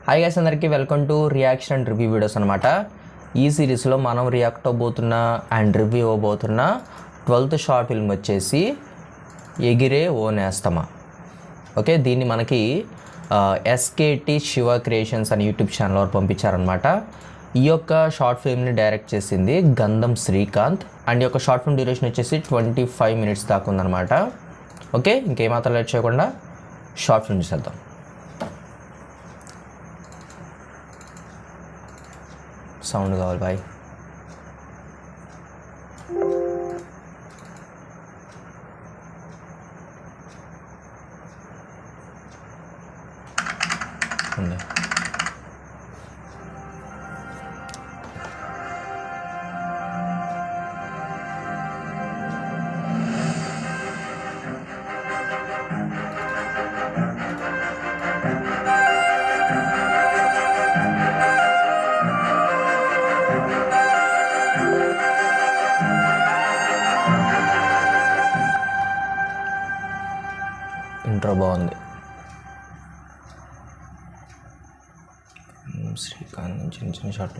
Hi guys, అందరికీ welcome to reaction and review videos అనమాట. ఈ సిరీస్లో మనం రియాక్ట్ అవబోతున్న అండ్ రివ్యూ అవ్వబోతున్న 12th షార్ట్ ఫిల్మ్ వచ్చేసి ఎగిరే ఓ నేస్తమా. ఓకే, దీన్ని మనకి ఎస్కేటి శివ క్రియేషన్స్ అని యూట్యూబ్ ఛానల్ వారు పంపించారనమాట. ఈ యొక్క షార్ట్ ఫిల్మ్ని డైరెక్ట్ చేసింది గంధం శ్రీకాంత్ అండ్ ఈ యొక్క షార్ట్ ఫిల్మ్ డ్యూరేషన్ వచ్చేసి 25 minutes దాకా ఉందన్నమాట. ఓకే, ఇంకేమాత్రం లేట్ చేయకుండా షార్ట్ ఫిల్మ్ చూసేద్దాం. సౌండ్ కావాలి బాయ్. ఇంట్రో బాగుంది. శ్రీకాంత్ చిన్న చిన్న షార్ట్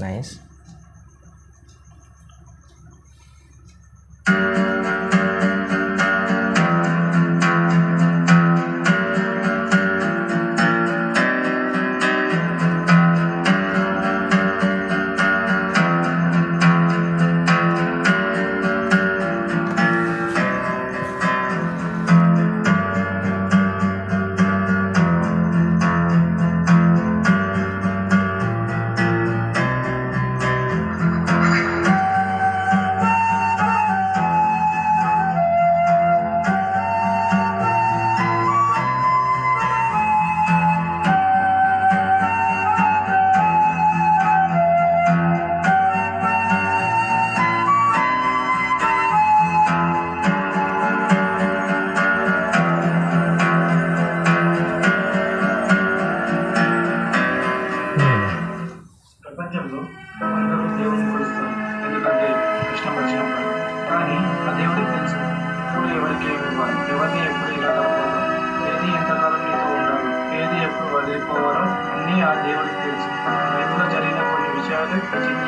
నైస్. ప్రపంచంలో అందరూ దేవుని కొలుస్తారు, ఎందుకంటే కష్టం వచ్చినప్పుడు. కానీ ఆ దేవుడికి తెలుసు ఎప్పుడు ఎవరికి ఏమి ఇవ్వాలి, ఎవరిని ఎప్పుడు ఇలా కాపాడాలో, ఏది ఎంతకాలం నీతో ఉండాలి, ఏది ఎప్పుడు వదిలిపోవాలో అన్నీ ఆ దేవుడికి తెలుసు. లైఫ్లో జరిగిన కొన్ని విషయాలు చిత్రం.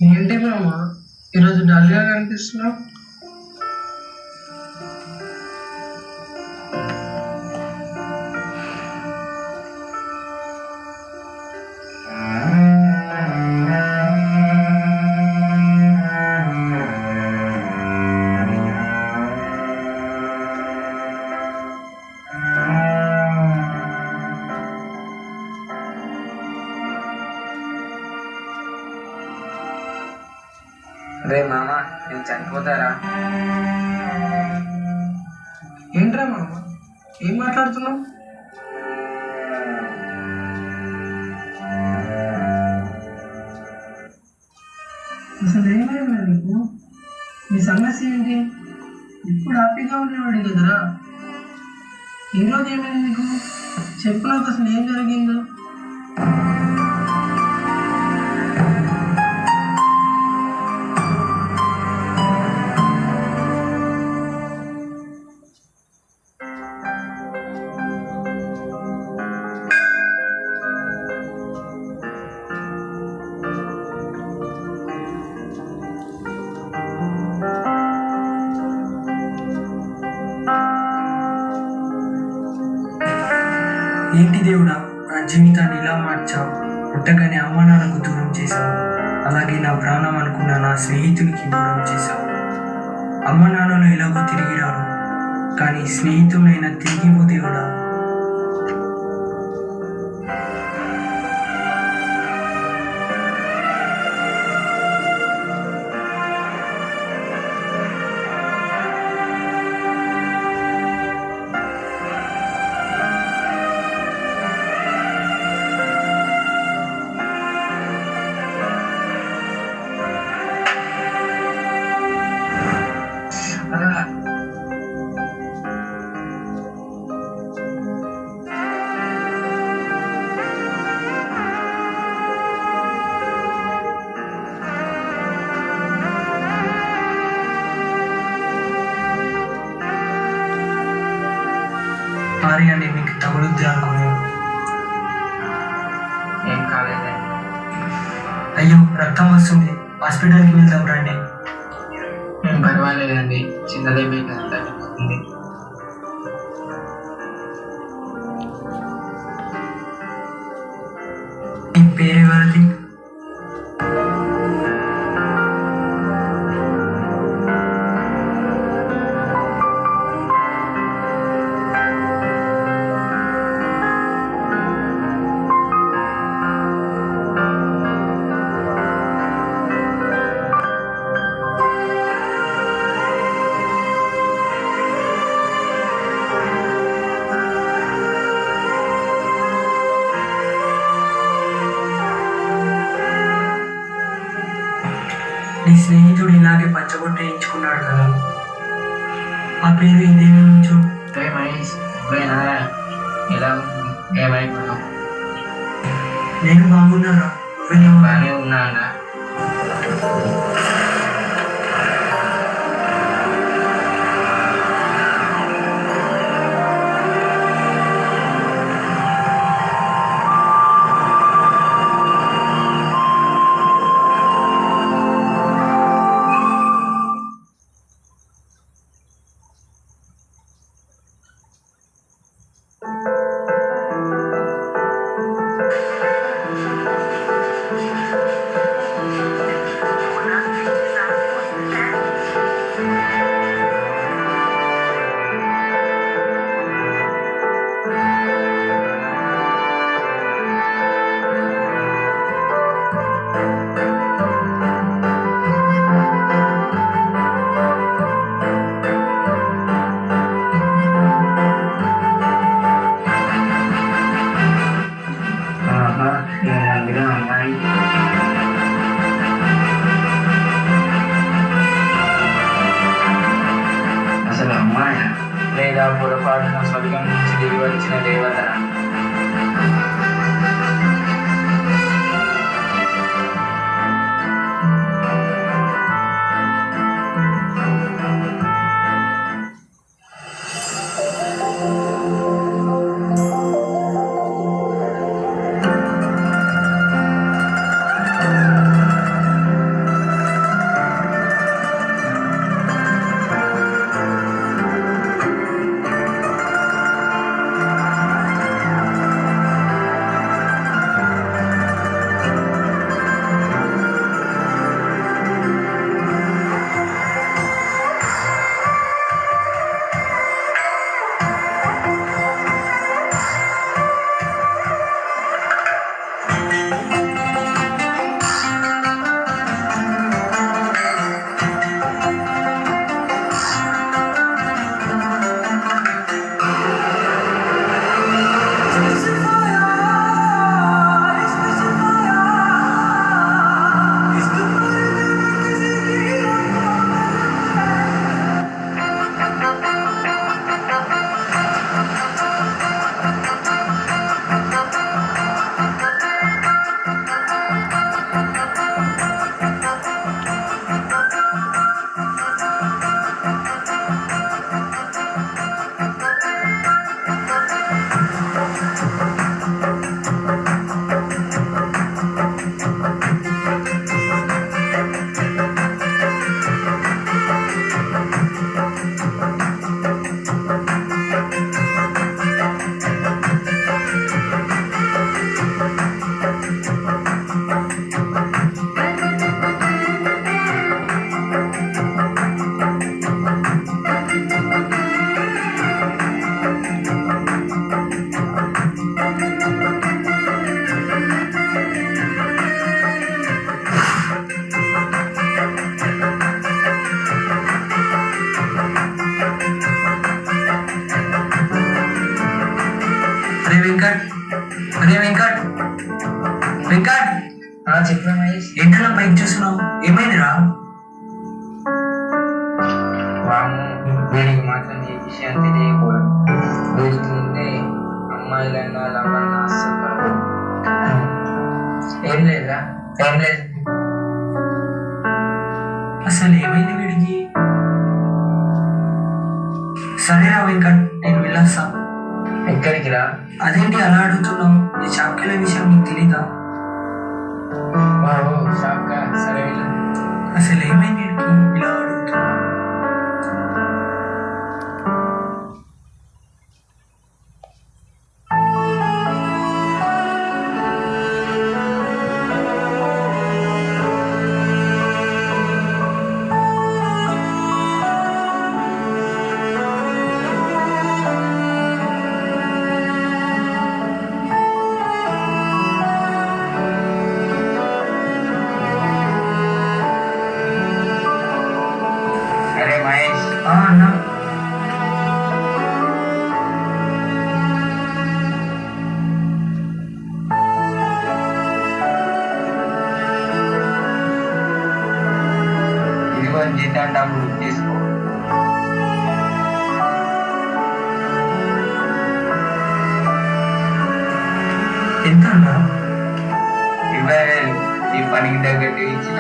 ఏంటి మామ ఈరోజు డల్గా కనిపిస్తున్నావు? రే మామ, నేను చనిపోతారా? ఏంట్రా మామ, ఏం మాట్లాడుతున్నావు? అసలు ఏమైనా నీకు? నీ సమస్య ఏంటి? ఇప్పుడు హ్యాపీగా ఉండేవాడు కదరా, ఈరోజు ఏమైంది నీకు? చెప్పు నాకు, అసలు ఏం జరిగిందో. ఏంటి దేవుడా, నా జీవితాన్ని ఇలా మార్చావు. పుట్టగానే అమ్మ నాన్నకు దూరం చేశావు, అలాగే నా ప్రాణం అనుకున్న నా స్నేహితునికి దూరం చేశావు. అమ్మ నాన్నలు ఎలాగో తిరిగి రారు, కానీ స్నేహితులైనా తిరిగి పో దేవుడా. అయ్యో రక్తం వస్తుంది, హాస్పిటల్కి వెళ్దాం రండి. పర్వాలేదండి, చిన్నదేమీ కదా తగ్గిపోతుంది. నీ పేరెవరిది? నీ స్నేహితుడు ఇలాగే పచ్చబొట్ట వేయించుకున్నాడు కదా, ఆ పేరు ఇదేమి ఉంచు. మహేష్ నువ్వేనా? ఎలా ఏమైపోయావు? నేను బాగున్నారా, నువ్వెలా ఉన్నావు? బాగానే ఉన్నానా? అమ్మాయి అసలు అమ్మాయి లేదా పొరపాటున స్వర్గం నుంచి దిగి వచ్చిన దేవత? వెంకట్ వెంకట్ చెప్పు మహేష్. ఏంటన్నా పైకి చూస్తున్నావు, ఏమైందిరా? వాము, వీడికి మాత్రం ఈ విషయం తెలియకూడదు. వీడికి ముందే అమ్మాయిలైనా లవ్వన్నా అస్సలు పడదు. ఏం లేదా, ఏం లేదు. అసలు ఏమైంది వీడికి? సరేరా వెంకట్, నేను వెళ్ళొస్తా. ఎక్కడికి రా? అదేంటి అలా అడుగుతున్నావు? నీ చాక్లెట్ విషయం నీకు తెలీదా? షాక్ సరే వెళ్ళు. అసలు ఏమైంది వీడికి ఇలా అడుగుతున్నా? అరే మహేష్, అన్నా ఇదిగో జీతం డబ్బులు తీసుకో. ఎంత అన్నా? 20,000 నీ పనికి తగ్గట్టు ఇచ్చిన.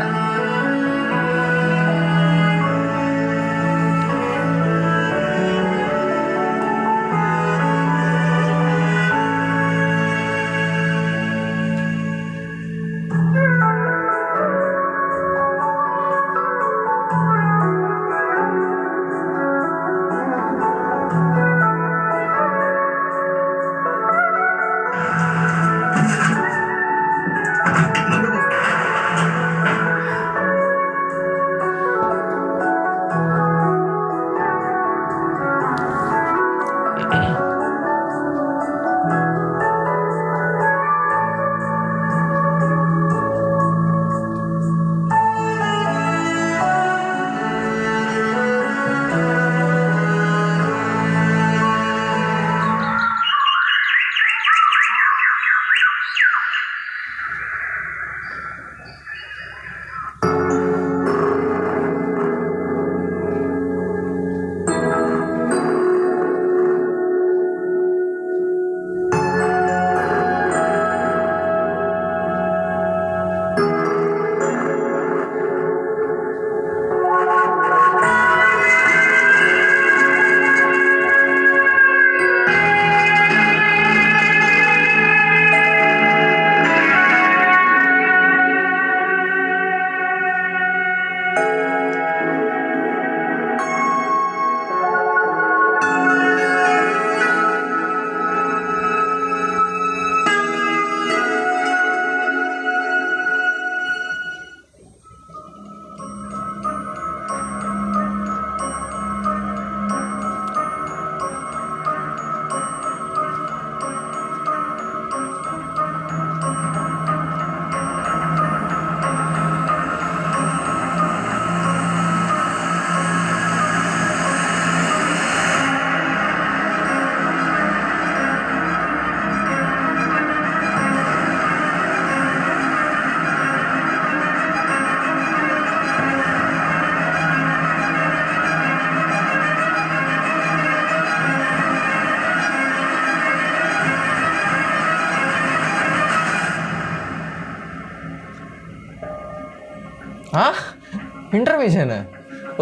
ఇంటర్వ్యూషన్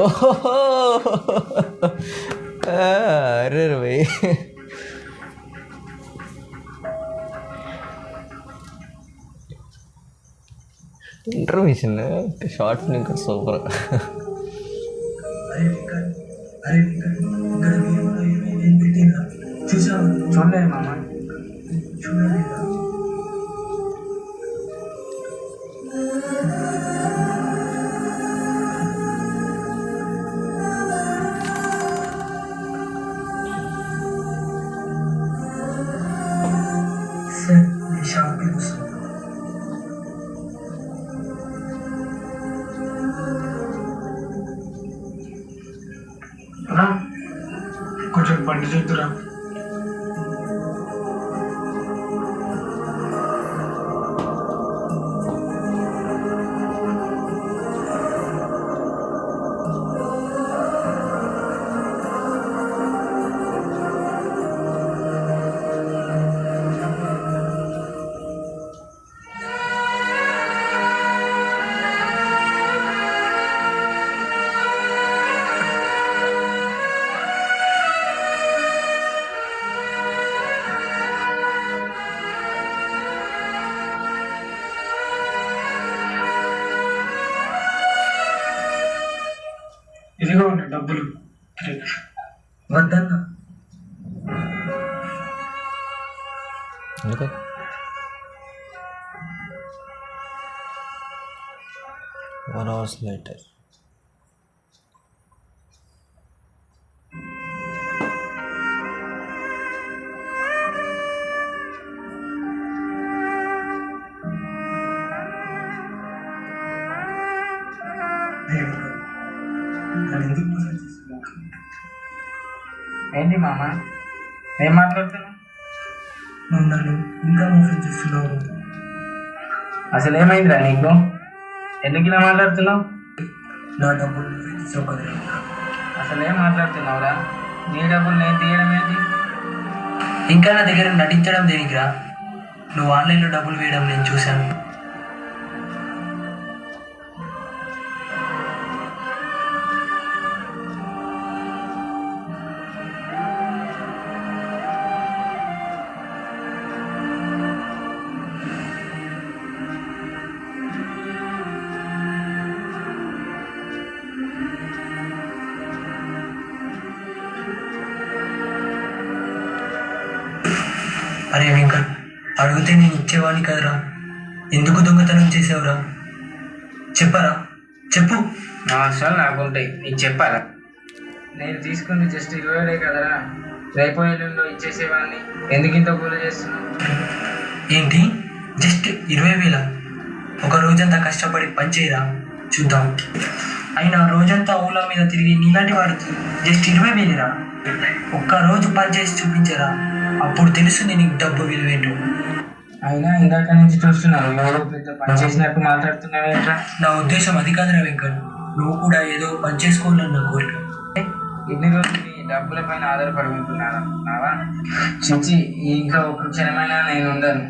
ఓహో అరే భయ్ ఇంటర్వ్యూషన్ షార్ట్ ఫిల్మ్ సూపర్. అరే వికర్, అరే వికర్, ఇక్కడ వీడియోలో ఏమైంది పెట్టిందా చూసావా? చూడలేదు మామ. చూడలేదా? సార్ మీ షాప్కి వస్తుంది. అన్నా కొంచెం బండి చేద్దురా. ఇగో అన్న డబ్బులు. వద్దన్న. ఎందుకు 1 hour later. ఏంటి మామ ఏం మాట్లాడుతున్నావు? నువ్వు నన్ను ఇంకా మోసం చేస్తున్నావు. అసలు ఏమైందిరా నీకు? ఎందుకు ఇలా మాట్లాడుతున్నావు? నా డబ్బులు నువ్వే తీసావు కదరా. అసలు ఏం మాట్లాడుతున్నావురా? నీ డబ్బులు నేను తీయడం ఏంటి? ఇంకా నా దగ్గర నటించడం దేనికిరా? నువ్వు ఆన్లైన్లో డబ్బులు వేయడం నేను చూశాను. అరే వెంకట్, అడిగితే నేను ఇచ్చేవాడిని కదరా. ఎందుకు దొంగతనం చేసావురా? చెప్పరా, చెప్పు. నా అవసరాలు నాకుంటాయి, నీకు చెప్పాలా? నేను తీసుకుంది జస్ట్ 20,000 కదరా. రేపు ఎల్లుండో ఇచ్చేసేవాడిని. ఎందుకు ఇంత పూలు చేస్తున్నావు? ఏంటి, జస్ట్ 20,000? ఒక రోజంతా కష్టపడి పనిచేయరా, చూద్దాం. అయినా రోజంతా ఊళ్ళ మీద తిరిగి నీలాంటి వాడికి జస్ట్ 20,000రా? ఒక్కరోజు పనిచేసి చూపించరా, అప్పుడు తెలుస్తుంది నీకు డబ్బు విలువేంటో. అయినా ఇందాక నుంచి చూస్తున్నాను ఎవరో పెద్ద పని చేసినట్టు మాట్లాడుతున్నావు ఏంట్రా? నా ఉద్దేశం అది కాదురా వెంకట్, నువ్వు కూడా ఏదో పని చేసుకోవాలని నా కోరిక. ఇన్ని రోజులు నీ డబ్బుల పైన ఆధారపడి ఉంటున్నావా? చిచ్చి, ఇంకా ఒక్క క్షణమైనా నేను ఉండను.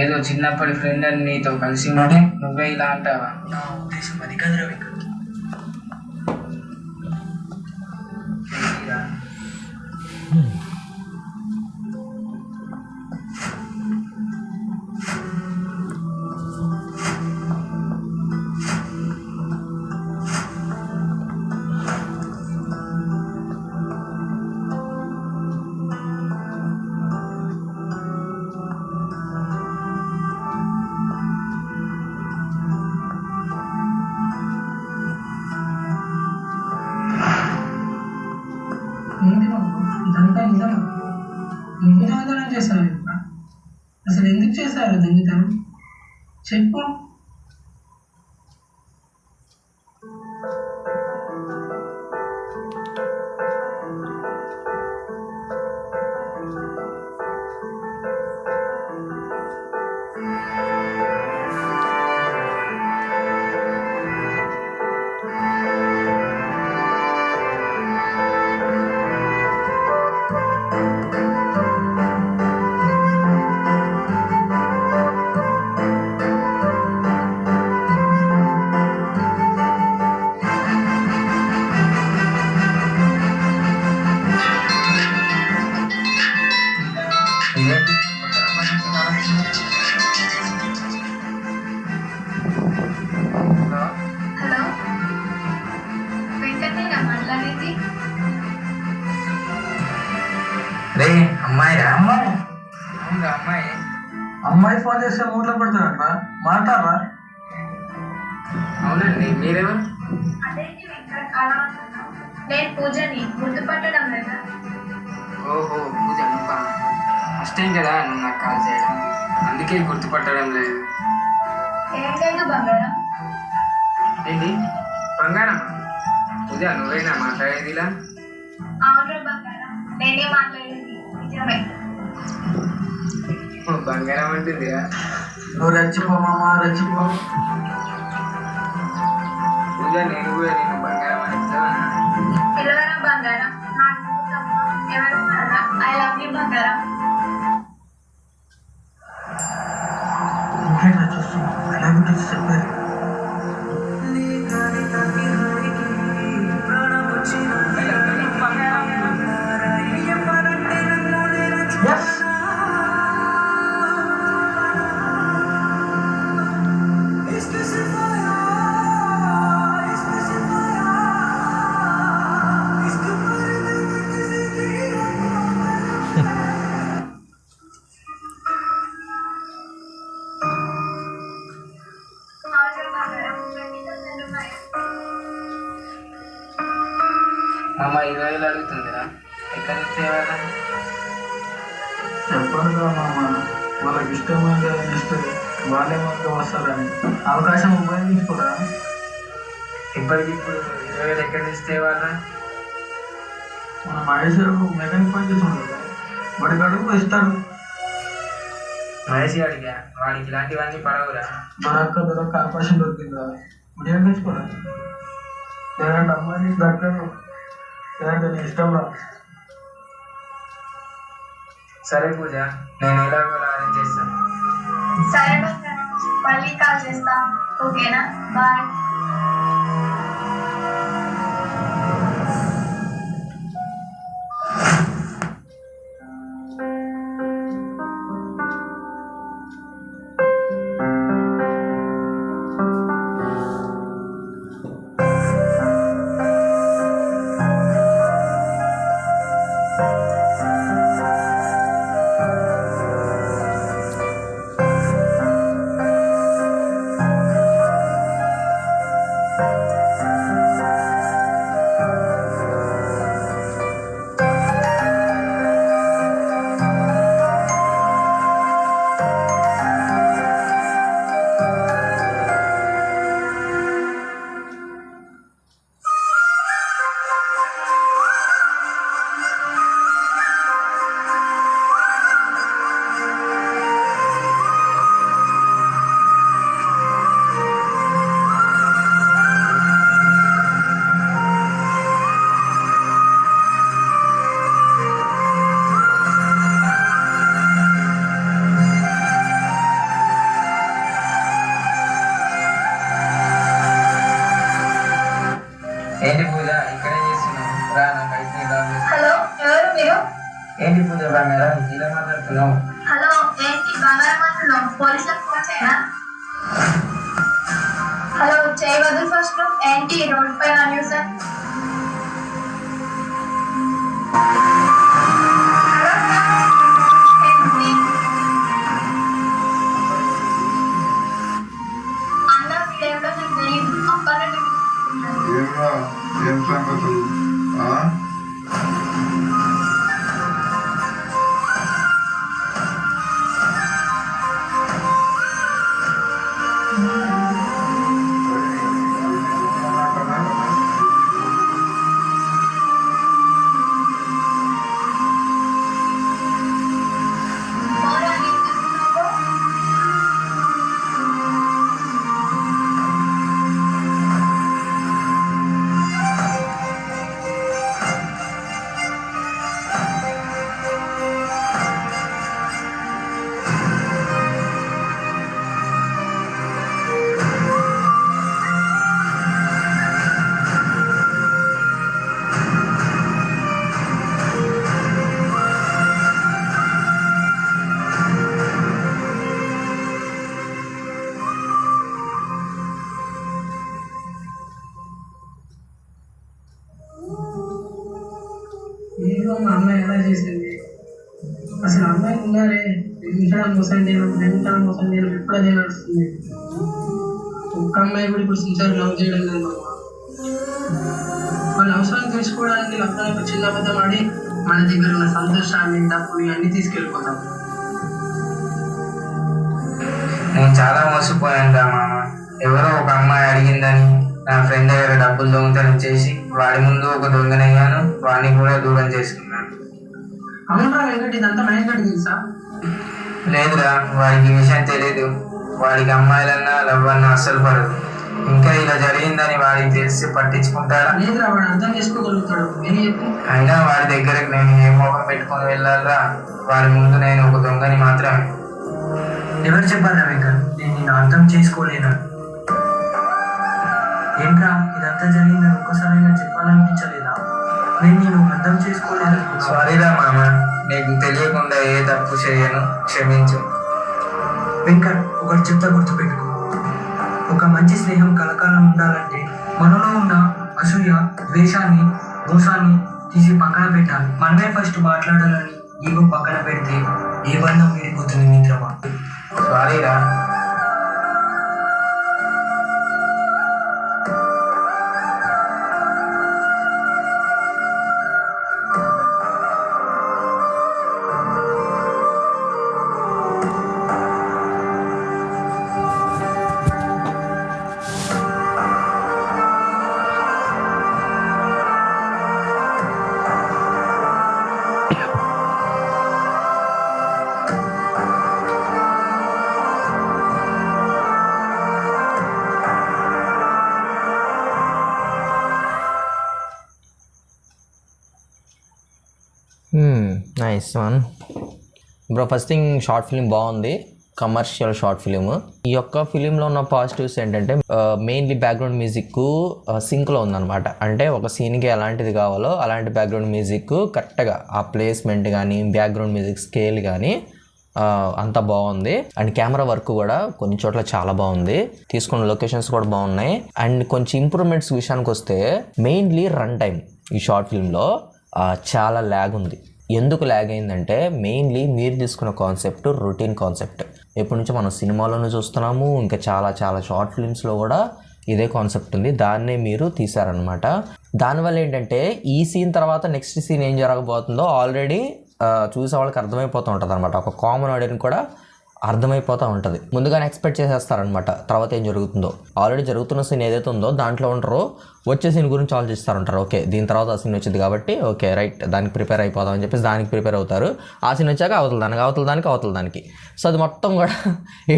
ఏదో చిన్నప్పటి ఫ్రెండ్ అని నీతో కలిసి ఉంటే నువ్వే ఇలా అంటావా? నా ఉద్దేశం అది కాదురా వెంకట్. ఏంటి బాబు, ఇదంతా నిజమా? ఎందుకు దొంగతనం చేశారు? అసలు ఎందుకు చేశారు దొంగతనం? చెప్పు. హలో, వెంకటేనా మాట్లాడేది? రే అమ్మాయిరా? అమ్మాయి అవునురా అమ్మాయి. అమ్మాయి ఫోన్ చేస్తే మూట్లో పెడతాడట, మాట్లాడరా. అవునండి, మీరెవరు? అదేంటి వెంకట్ అలా అంటున్నావు? నేను పూజని, గుర్తుపట్టడం లేదా? ఓహో, పూజ నువ్వా? ఫస్ట్ టైం కదా నువ్వు నాకు కాల్ చేయడం, అందుకే గుర్తుపట్టడం లేదు. ఏం లేదు బంగారం. ఏంటి బంగారం? పూజ నువ్వేనా మాట్లాడేది ఇలా? అవును బంగారం, నేనే మాట్లాడేది నిజమే. ఓ, బంగారం అంటుందిరా. నువ్వు రెచ్చిపో మామ, రెచ్చిపో. పూజ నేను కూడా నేను బంగారం అని చెప్తావా? పిలవరా బంగారం, నాకు ఎవరు ఐ లవ్ యూ బంగారం. ఇంకేనా చూస్తున్నావు? ఎలా గురించి చెప్పారు. అమ్మ 20,000 అడుగుతుందిరా. ఎక్కడి నుంచి తేవాలా? చెప్పండి మామ, వాళ్ళకి ఇష్టమైంది ఇస్తుంది, వాళ్ళే మాత్రం వస్తారని అవకాశం ఉపయోగించుకోరా. ఇప్పటికిప్పుడు 20,000 ఎక్కడి నుంచి తేవాలా? మన మహేష్ మెకానిక్ పని చేస్తుండదు, వాడికి అడుగు ఇస్తాడు. మహేష్ గాడిగా వాడికి ఇలాంటివన్నీ పడవురా. దొరక్క అవకాశం దొరికిందా ఉపయోగించుకోరా. లేదంటే అమ్మాయి దక్కదు, లేదంటే నీ ఇష్టం రా. సరే పూజ, నేను ఎలాగో అరేంజ్ చేస్తాను. సరే బంగారం, మళ్ళీ కాల్ చేస్తా. ఓకేనా? బాయ్. ఏంటి పూజ ఇక్కడే చేస్తున్నావు? రా, నాకు అయితే డ్రాప్ చేస్తా. హలో, ఎవరు మీరు? ఏంటి పూజ బంగారం ఇలా మాట్లాడుతున్నావు? హలో, ఏంటి బంగారం అంటున్నావు? పోలీసులకు ఫోన్ చేయనా? హలో, చేయవద్దు ఫస్ట్. ఏంటి రోడ్ పైన న్యూస్? అన్న వీడేమిటో నాకు తెలియదు. అప్పటి ఏమరా ఏం సంగతులు? ఏదో మా అమ్మాయి ఎలా చేసింది? అసలు అమ్మాయి ఉన్నారే, ప్రేమించడం మోసం చేయడం, ప్రేమించడం మోసం చేయడం ఎప్పుడు అదే నడుస్తుంది. ఒక్క అమ్మాయి కూడా ఇప్పుడు సిన్సియర్ లవ్ చేయడం లేదు. వాళ్ళ అవసరం తెలుసుకోవడానికి లగ్నానికి చిన్న అబద్ధం ఆడి మన దగ్గర ఉన్న సంతోషాన్ని, డబ్బుని అన్ని తీసుకెళ్ళిపోతాం. నేను చాలా మోసపోయాను రా మామ. ఎవరో ఒక అమ్మాయి అడిగిందని నా ఫ్రెండ్ దగ్గర డబ్బులు దొంగతనం చేసి వాడి ముందు ఒక దొంగనయ్యాను, వాడిని కూడా దూరం చేసుకున్నాను. అవునరా వెంకట్, ఇదంతా మహేష్ గడికి తెలుసా? లేదురా, వాడికి ఈ విషయం తెలియదు. వాడికి అమ్మాయిలన్నా లవ్ అన్నా అస్సలు పడదు. ఇంకా ఇలా జరిగిందని వాడికి తెలిసి పట్టించుకుంటాడా? లేదురా, వాడు అర్థం చేసుకోగలుగుతాడు. నేను చెప్పు. అయినా వాడి దగ్గరకు నేను ఏ మోహం పెట్టుకొని వెళ్ళాలరా? వాడి ముందు నేను ఒక దొంగని మాత్రమే. ఎవరు చెప్పారా వెంకట్ నేను నిన్ను అర్థం చేసుకోలేను? ఏంట్రా ఇదంతా జరిగిందని ఒక్కసారైనా చెప్పాలనిపించలేదా? నేను అర్థం చేసుకోలేదు. సారీరా మామ, నీకు తెలియకుండా ఏ తప్పు చేయను, క్షమించు. వెంకట్ ఒకటి చెప్తా, గుర్తుపెట్టుకో. ఒక మంచి స్నేహం కలకాలం ఉండాలంటే మనలో ఉన్న అసూయ, ద్వేషాన్ని, మోసాన్ని తీసి పక్కన పెట్టాలి. మనమే ఫస్ట్ మాట్లాడాలని ఈగో పక్కన పెడితే ఏ బంధం విడిపోతుంది మిత్రమా. సారీరా. Nice one bro. First thing short film బాగుంది, కమర్షియల్ షార్ట్ ఫిలిం. ఈ యొక్క ఫిలింలో ఉన్న పాజిటివ్స్ ఏంటంటే మెయిన్లీ బ్యాక్గ్రౌండ్ మ్యూజిక్ సింక్లో ఉందన్నమాట. అంటే ఒక సీన్కి ఎలాంటిది కావాలో అలాంటి బ్యాక్గ్రౌండ్ మ్యూజిక్ కరెక్ట్గా ఆ ప్లేస్మెంట్ కానీ బ్యాక్గ్రౌండ్ మ్యూజిక్ స్కేల్ కానీ అంతా బాగుంది. అండ్ కెమెరా వర్క్ కూడా కొన్ని చోట్ల చాలా బాగుంది, తీసుకున్న లొకేషన్స్ కూడా బాగున్నాయి. అండ్ కొంచెం ఇంప్రూవ్మెంట్స్ విషయానికి వస్తే మెయిన్లీ రన్ టైం ఈ షార్ట్ ఫిల్మ్లో చాలా ల్యాగ్ ఉంది. ఎందుకు ల్యాగ్ అయిందంటే మెయిన్లీ మీరు తీసుకున్న కాన్సెప్ట్ రొటీన్ కాన్సెప్ట్. ఎప్పటి నుంచో మనం సినిమాలోనూ చూస్తున్నాము, ఇంకా చాలా చాలా షార్ట్ ఫిల్మ్స్లో కూడా ఇదే కాన్సెప్ట్ ఉంది, దాన్నే మీరు తీశారనమాట. దానివల్ల ఏంటంటే ఈ సీన్ తర్వాత నెక్స్ట్ సీన్ ఏం జరగబోతుందో ఆల్రెడీ చూసే వాళ్ళకి అర్థమైపోతూ ఉంటుంది అనమాట. ఒక కామన్ ఆడియన్స్ కూడా అర్థమైపోతూ ఉంటుంది, ముందుగానే ఎక్స్పెక్ట్ చేసేస్తారనమాట తర్వాత ఏం జరుగుతుందో. ఆల్రెడీ జరుగుతున్న సీన్ ఏదైతే ఉందో దాంట్లో ఉంటారో వచ్చే సీన్ గురించి ఆలోచిస్తారంటారు. ఓకే దీని తర్వాత ఆ సీన్ వచ్చింది కాబట్టి ఓకే రైట్ దానికి ప్రిపేర్ అయిపోదాం అని చెప్పేసి దానికి ప్రిపేర్ అవుతారు. ఆ సీన్ వచ్చాక అవతల దానికి. సో అది మొత్తం కూడా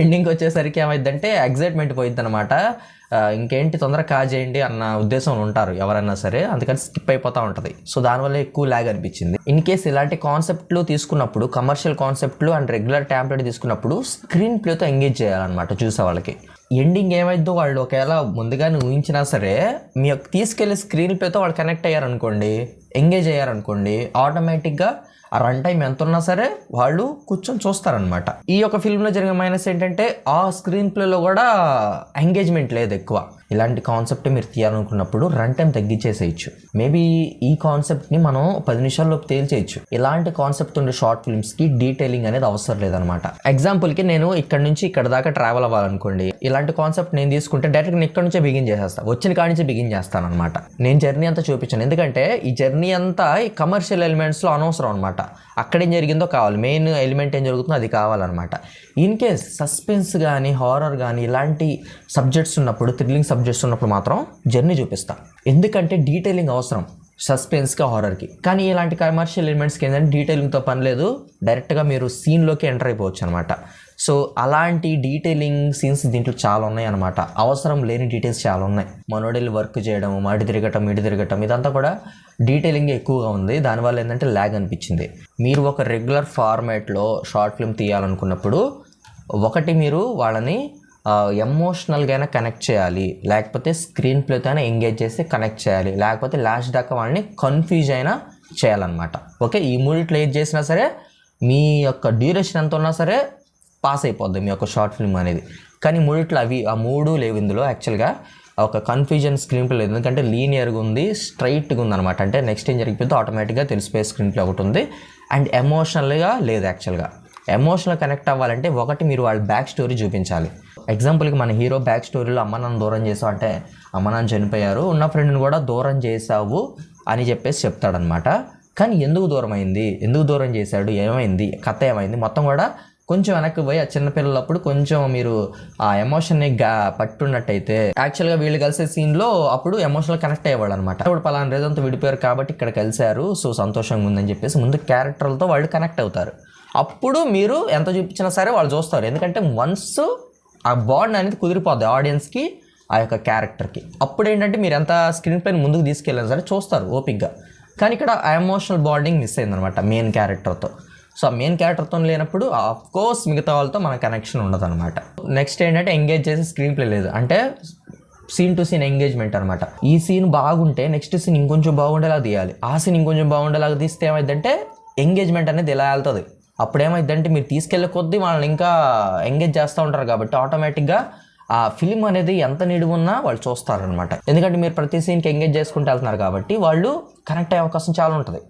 ఎండింగ్కి వచ్చేసరికి ఏమైందంటే ఎగ్జైట్మెంట్ పోయిద్ది అనమాట. ఇంకేంటి తొందరగా కాజేయండి అన్న ఉద్దేశంలో ఉంటారు ఎవరైనా సరే, అందుకని స్కిప్ అయిపోతూ ఉంటుంది. సో దానివల్ల ఎక్కువ ల్యాగ్ అనిపించింది. ఇన్ కేస్ ఇలాంటి కాన్సెప్ట్లు తీసుకున్నప్పుడు, కమర్షియల్ కాన్సెప్ట్లు అండ్ రెగ్యులర్ టెంప్లెట్ తీసుకున్నప్పుడు స్క్రీన్ ప్లేతో ఎంగేజ్ చేయాలన్నమాట చూసే వాళ్ళకి. ఎండింగ్ ఏమైందో వాళ్ళు ఒకవేళ ముందుగానే ఊహించినా సరే మీ తీసుకెళ్లి స్క్రీన్ ప్లేతో వాళ్ళు కనెక్ట్ అయ్యారనుకోండి, ఎంగేజ్ అయ్యారనుకోండి, ఆటోమేటిక్గా ఆ రన్ టైం ఎంత ఉన్నా సరే వాళ్ళు కూర్చొని చూస్తారనమాట. ఈ యొక్క ఫిల్మ్లో జరిగిన మైనస్ ఏంటంటే ఆ స్క్రీన్ ప్లేలో కూడా ఎంగేజ్మెంట్ లేదు ఎక్కువ. ఇలాంటి కాన్సెప్ట్ మీరు తీయాలనుకున్నప్పుడు రన్ టైం తగ్గించేసేయచ్చు. మేబీ ఈ కాన్సెప్ట్ని మనం 10 నిమిషాల్లోపు తేల్చేయచ్చు. ఇలాంటి కాన్సెప్ట్ ఉండే షార్ట్ ఫిల్మ్స్కి డీటెయిలింగ్ అనేది అవసరం లేదనమాట. ఎగ్జాంపుల్కి నేను ఇక్కడ నుంచి ఇక్కడ దాకా ట్రావెల్ అవ్వాలనుకోండి, ఇలాంటి కాన్సెప్ట్ నేను తీసుకుంటే డైరెక్ట్గా నేను ఇక్కడ నుంచే బిగిన్ చేసేస్తాను, వచ్చిన కాడి నుంచి బిగిన్ చేస్తాను అనమాట. నేను జర్నీ అంతా చూపించాను, ఎందుకంటే ఈ జర్నీ అంతా ఈ కమర్షియల్ ఎలిమెంట్స్లో అనవసరం అనమాట. అక్కడేం జరిగిందో కావాలి, మెయిన్ ఎలిమెంట్ ఏం జరుగుతుందో అది కావాలన్నమాట. ఇన్ కేస్ సస్పెన్స్ కానీ హారర్ కానీ ఇలాంటి సబ్జెక్ట్స్ ఉన్నప్పుడు, థ్రిల్లింగ్ సబ్జెక్ట్స్ ఉన్నప్పుడు మాత్రం జర్నీ చూపిస్తా, ఎందుకంటే డీటెయిలింగ్ అవసరం సస్పెన్స్కి హారర్కి. కానీ ఇలాంటి కమర్షియల్ ఎలిమెంట్స్కి ఏంటంటే డీటెయిలింగ్తో పని లేదు, డైరెక్ట్గా మీరు సీన్లోకి ఎంటర్ అయిపోవచ్చు అనమాట. సో అలాంటి డీటెయిలింగ్ సీన్స్ దీంట్లో చాలా ఉన్నాయి అనమాట. అవసరం లేని డీటెయిల్స్ చాలా ఉన్నాయి. మనోడెళ్ళి వర్క్ చేయడం, అటు తిరగటం ఇదంతా కూడా డీటెయిలింగ్ ఎక్కువగా ఉంది. దానివల్ల ఏంటంటే ల్యాగ్ అనిపించింది. మీరు ఒక రెగ్యులర్ ఫార్మాట్లో షార్ట్ ఫిల్మ్ తీయాలనుకున్నప్పుడు ఒకటి మీరు వాళ్ళని ఎమోషనల్గా కనెక్ట్ చేయాలి, లేకపోతే స్క్రీన్ ప్లేతో అయినా ఎంగేజ్ చేసి కనెక్ట్ చేయాలి, లేకపోతే లాస్ట్ దాకా వాళ్ళని కన్ఫ్యూజ్ అయినా చేయాలన్నమాట. ఓకే ఈ మూడిట్లో ఏది చేసినా సరే మీ యొక్క డ్యూరేషన్ ఎంత ఉన్నా సరే పాస్ అయిపోద్ది మీ యొక్క షార్ట్ ఫిల్మ్ అనేది. కానీ మూడిట్లో ఆ మూడు లేవు ఇందులో. యాక్చువల్గా ఒక కన్ఫ్యూజన్ స్క్రీన్ ప్లే లేదు, ఎందుకంటే లీనియర్గా ఉంది, స్ట్రైట్గా ఉందన్నమాట. అంటే నెక్స్ట్ ఏం జరిగిపోతే ఆటోమేటిక్గా తెలిసిపోయే స్క్రీన్ ప్లే ఒకటి ఉంది. అండ్ ఎమోషనల్గా లేదు. యాక్చువల్గా ఎమోషనల్ కనెక్ట్ అవ్వాలంటే ఒకటి మీరు వాళ్ళ బ్యాక్ స్టోరీ చూపించాలి. ఎగ్జాంపుల్కి మన హీరో బ్యాక్ స్టోరీలో అమ్మ నాన్న దూరం చేసావు అంటే అమ్మ నాన్న చనిపోయారు, ఉన్న ఫ్రెండ్ని కూడా దూరం చేసావు అని చెప్పేసి చెప్తాడనమాట. కానీ ఎందుకు దూరం చేశాడు, ఏమైంది, కథ ఏమైంది మొత్తం కూడా కొంచెం వెనక్కి పోయి ఆ చిన్నపిల్లలప్పుడు కొంచెం మీరు ఆ ఎమోషన్ని పట్టున్నట్టయితే యాక్చువల్గా వీళ్ళు కలిసే సీన్లో అప్పుడు ఎమోషనల్ కనెక్ట్ అయ్యేవాళ్ళు అనమాట. ఇప్పుడు పలానా రీజన్తో విడిపోయారు కాబట్టి ఇక్కడ కలిశారు, సో సంతోషంగా ఉందని చెప్పేసి ముందు క్యారెక్టర్లతో వాళ్ళు కనెక్ట్ అవుతారు. అప్పుడు మీరు ఎంత చూపించినా సరే వాళ్ళు చూస్తారు, ఎందుకంటే వన్స్ ఆ బాండ్ అనేది కుదిరిపోద్ది ఆడియన్స్కి ఆ యొక్క క్యారెక్టర్కి. అప్పుడు ఏంటంటే మీరు ఎంత స్క్రీన్ పైన ముందుకు తీసుకెళ్ళినా సరే చూస్తారు ఓపిక్గా. కానీ ఇక్కడ ఆ ఎమోషనల్ బాండింగ్ మిస్ అయిందనమాట మెయిన్ క్యారెక్టర్తో. సో ఆ మెయిన్ క్యారెక్టర్తో లేనప్పుడు ఆఫ్కోర్స్ మిగతా వాళ్ళతో మన కనెక్షన్ ఉండదు అనమాట. నెక్స్ట్ ఏంటంటే ఎంగేజ్ చేసే స్క్రీన్ ప్లే లేదు, అంటే సీన్ టు సీన్ ఎంగేజ్మెంట్ అనమాట. ఈ సీన్ బాగుంటే నెక్స్ట్ సీన్ ఇంకొంచెం బాగుండేలా తీయాలి, ఆ సీన్ ఇంకొంచెం బాగుండేలాగా తీస్తే ఏమైందంటే ఎంగేజ్మెంట్ అనేది ఎలా వెళ్తుంది. అప్పుడు ఏమైందంటే మీరు తీసుకెళ్ళే కొద్దీ వాళ్ళని ఇంకా ఎంగేజ్ చేస్తూ ఉంటారు కాబట్టి ఆటోమేటిక్గా ఆ ఫిలిం అనేది ఎంత నిడివి ఉన్నా వాళ్ళు చూస్తారనమాట. ఎందుకంటే మీరు ప్రతి సీన్కి ఎంగేజ్ చేసుకుంటూ వెళ్తున్నారు కాబట్టి వాళ్ళు కనెక్ట్ అయ్యే అవకాశం చాలా ఉంటుంది.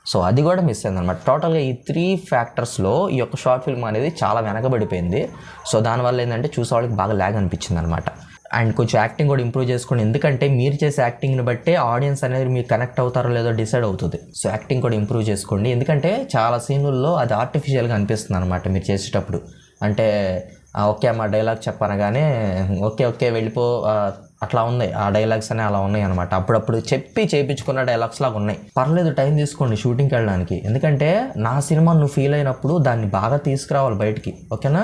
సో అది కూడా మిస్ అయింది అనమాట. టోటల్గా ఈ 3 ఫ్యాక్టర్స్లో ఈ యొక్క షార్ట్ ఫిల్మ్ అనేది చాలా వెనకబడిపోయింది. సో దానివల్ల ఏంటంటే చూసే వాళ్ళకి బాగా ల్యాగ్ అనిపించింది అనమాట. అండ్ కొంచెం యాక్టింగ్ కూడా ఇంప్రూవ్ చేసుకోండి, ఎందుకంటే మీరు చేసే యాక్టింగ్ని బట్టే ఆడియన్స్ అనేది మీరు కనెక్ట్ అవుతారో లేదో డిసైడ్ అవుతుంది. సో యాక్టింగ్ కూడా ఇంప్రూవ్ చేసుకోండి, ఎందుకంటే చాలా సీన్లలో అది ఆర్టిఫిషియల్గా అనిపిస్తుంది అనమాట మీరు చేసేటప్పుడు. అంటే ఓకే అమ్మ డైలాగ్ చెప్పనగానే ఓకే వెళ్ళిపో అట్లా ఉంది, ఆ డైలాగ్స్ అనే అలా ఉన్నాయి అనమాట. అప్పుడప్పుడు చెప్పి చేయించుకున్న డైలాగ్స్ లాగా ఉన్నాయి. పర్లేదు టైం తీసుకోండి షూటింగ్కి వెళ్ళడానికి, ఎందుకంటే నా సినిమా నువ్వు ఫీల్ అయినప్పుడు దాన్ని బాగా తీసుకురావాలి బయటికి, ఓకేనా.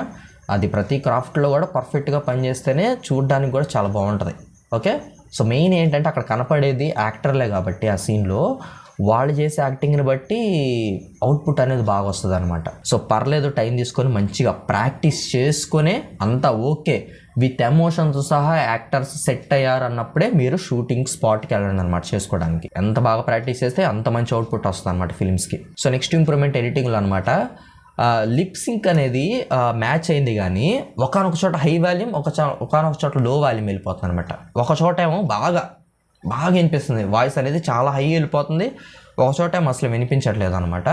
అది ప్రతి క్రాఫ్ట్లో కూడా పర్ఫెక్ట్గా పనిచేస్తేనే చూడడానికి కూడా చాలా బాగుంటుంది. ఓకే సో మెయిన్ ఏంటంటే అక్కడ కనపడేది యాక్టర్లే కాబట్టి ఆ సీన్లో వాళ్ళు చేసే యాక్టింగ్ని బట్టి అవుట్పుట్ అనేది బాగా వస్తుంది అనమాట. సో పర్లేదు, టైం తీసుకొని మంచిగా ప్రాక్టీస్ చేసుకొని అంతా ఓకే విత్ ఎమోషన్స్ సహా యాక్టర్స్ సెట్ అయ్యారు అన్నప్పుడే మీరు షూటింగ్ స్పాట్కి వెళ్ళండి అనమాట చేసుకోవడానికి. ఎంత బాగా ప్రాక్టీస్ చేస్తే అంత మంచి అవుట్పుట్ వస్తుంది అనమాట ఫిల్మ్స్కి. సో నెక్స్ట్ ఇంప్రూవ్మెంట్ ఎడిటింగ్లో అనమాట. లిప్ సింక్ అనేది మ్యాచ్ అయింది కానీ ఒకనొక చోట హై వాల్యూమ్, ఒకనొక చోట లో వాల్యూమ్ వెళ్ళిపోతుంది అనమాట. ఒక చోట ఏమో బాగా వినిపిస్తుంది, వాయిస్ అనేది చాలా హై వెళ్ళిపోతుంది, ఒక చోట ఏమో అసలు వినిపించట్లేదు అనమాట.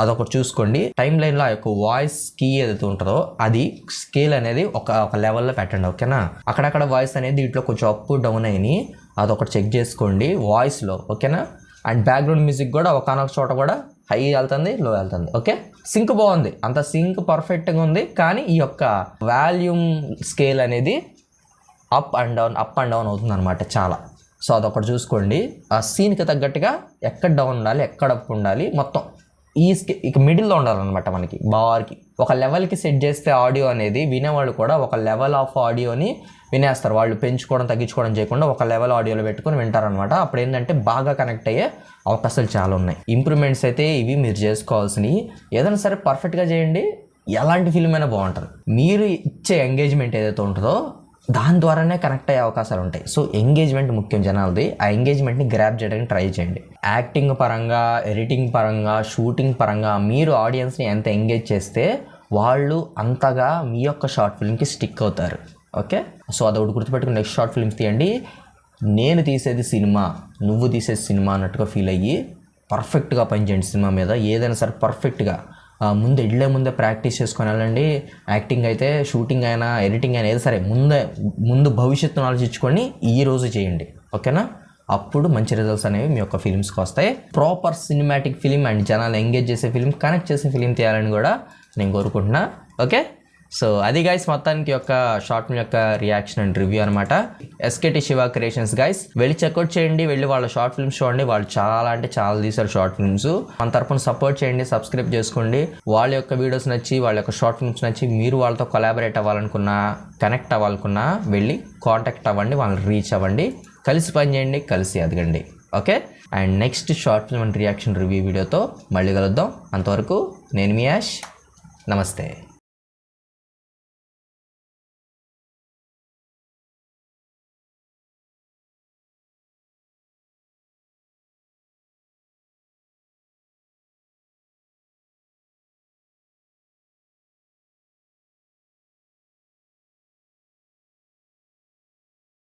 అదొకటి చూసుకోండి. టైం లైన్లో ఆ యొక్క వాయిస్ కీ ఏదైతే ఉంటుందో అది స్కేల్ అనేది ఒక లెవెల్లో పెట్టండి, ఓకేనా. అక్కడక్కడ వాయిస్ అనేది దీంట్లో కొంచెం అప్ డౌన్ అయినాయి, అదొకటి చెక్ చేసుకోండి వాయిస్లో, ఓకేనా. అండ్ బ్యాక్గ్రౌండ్ మ్యూజిక్ కూడా ఒకనొక చోట కూడా హై వెళ్తుంది, లో వెళ్తుంది, ఓకే. సింక్ బాగుంది, అంత సింక్ పర్ఫెక్ట్గా ఉంది, కానీ ఈ యొక్క వాల్యూమ్ స్కేల్ అనేది అప్ అండ్ డౌన్ అవుతుంది అనమాట చాలా. సో అదొకటి చూసుకోండి. ఆ సీన్కి తగ్గట్టుగా ఎక్కడ డౌన్ ఉండాలి, ఎక్కడ అప్ ఉండాలి, మొత్తం ఇక మిడిల్లో ఉండాలన్నమాట. మనకి బార్కి ఒక లెవెల్కి సెట్ చేస్తే ఆడియో అనేది వినేవాళ్ళు కూడా ఒక లెవెల్ ఆఫ్ ఆడియోని వినేస్తారు. వాళ్ళు పెంచుకోవడం తగ్గించుకోవడం చేయకుండా ఒక లెవెల్ ఆడియోలో పెట్టుకొని వింటారనమాట. అప్పుడు ఏంటంటే బాగా కనెక్ట్ అయ్యే అవకాశాలు చాలా ఉన్నాయి. ఇంప్రూవ్మెంట్స్ అయితే ఇవి మీరు చేసుకోవాల్సినవి. ఏదైనా సరే పర్ఫెక్ట్గా చేయండి, ఎలాంటి ఫిల్మ్ అయినా బాగుంటుంది. మీరు ఇచ్చే ఎంగేజ్మెంట్ ఏదైతే ఉంటుందో దాని ద్వారానే కనెక్ట్ అయ్యే అవకాశాలు ఉంటాయి. సో ఎంగేజ్మెంట్ ముఖ్యం జనాలది. ఆ ఎంగేజ్మెంట్ని గ్రాప్ చేయడానికి ట్రై చేయండి. యాక్టింగ్ పరంగా, ఎడిటింగ్ పరంగా, షూటింగ్ పరంగా మీరు ఆడియన్స్ని ఎంత ఎంగేజ్ చేస్తే వాళ్ళు అంతగా మీ యొక్క షార్ట్ ఫిల్మ్కి స్టిక్ అవుతారు, ఓకే. సో అదొకటి గుర్తుపెట్టుకుని నెక్స్ట్ షార్ట్ ఫిల్మ్స్ తీయండి. నేను తీసేది సినిమా, నువ్వు తీసేది సినిమా అన్నట్టుగా ఫీల్ అయ్యి పర్ఫెక్ట్గా పనిచేయండి సినిమా మీద. ఏదైనా సరే పర్ఫెక్ట్గా ముందే ప్రాక్టీస్ చేసుకొని వెళ్ళండి. యాక్టింగ్ అయితే, షూటింగ్ అయినా, ఎడిటింగ్ అయినా ఏదో సరే ముందు భవిష్యత్తును ఆలోచించుకొని ఈ రోజు చేయండి, ఓకేనా. అప్పుడు మంచి రిజల్ట్స్ అనేవి మీ యొక్క ఫిలిమ్స్కి వస్తాయి. ప్రాపర్ సినిమాటిక్ ఫిలిం అండ్ జనాలు ఎంగేజ్ చేసే ఫిలిం, కనెక్ట్ చేసే ఫిలిం తీయాలని కూడా నేను కోరుకుంటున్నా, ఓకే. సో అది గైస్ మొత్తానికి యొక్క షార్ట్ ఫిల్మ్ యొక్క రియాక్షన్ అండ్ రివ్యూ అనమాట. ఎస్కేటి శివ క్రియేషన్స్ గైస్, వెళ్ళి చెక్అవుట్ చేయండి, వెళ్ళి వాళ్ళ షార్ట్ ఫిల్మ్స్ చూడండి. వాళ్ళు చాలా తీశారు షార్ట్ ఫిల్మ్స్. మన తరపున సపోర్ట్ చేయండి, సబ్స్క్రైబ్ చేసుకోండి. వాళ్ళ యొక్క వీడియోస్ నచ్చి, వాళ్ళ యొక్క షార్ట్ ఫిల్మ్స్ నచ్చి మీరు వాళ్ళతో కొలాబరేట్ అవ్వాలనుకున్నా, కనెక్ట్ అవ్వాలనుకున్నా వెళ్ళి కాంటాక్ట్ అవ్వండి, వాళ్ళని రీచ్ అవ్వండి, కలిసి పని చేయండి, కలిసి ఎదగండి, okay. And next short film and reaction review వీడియోతో మళ్ళీ కలుద్దాం. అంతవరకు నేను మీ యాష్, నమస్తే.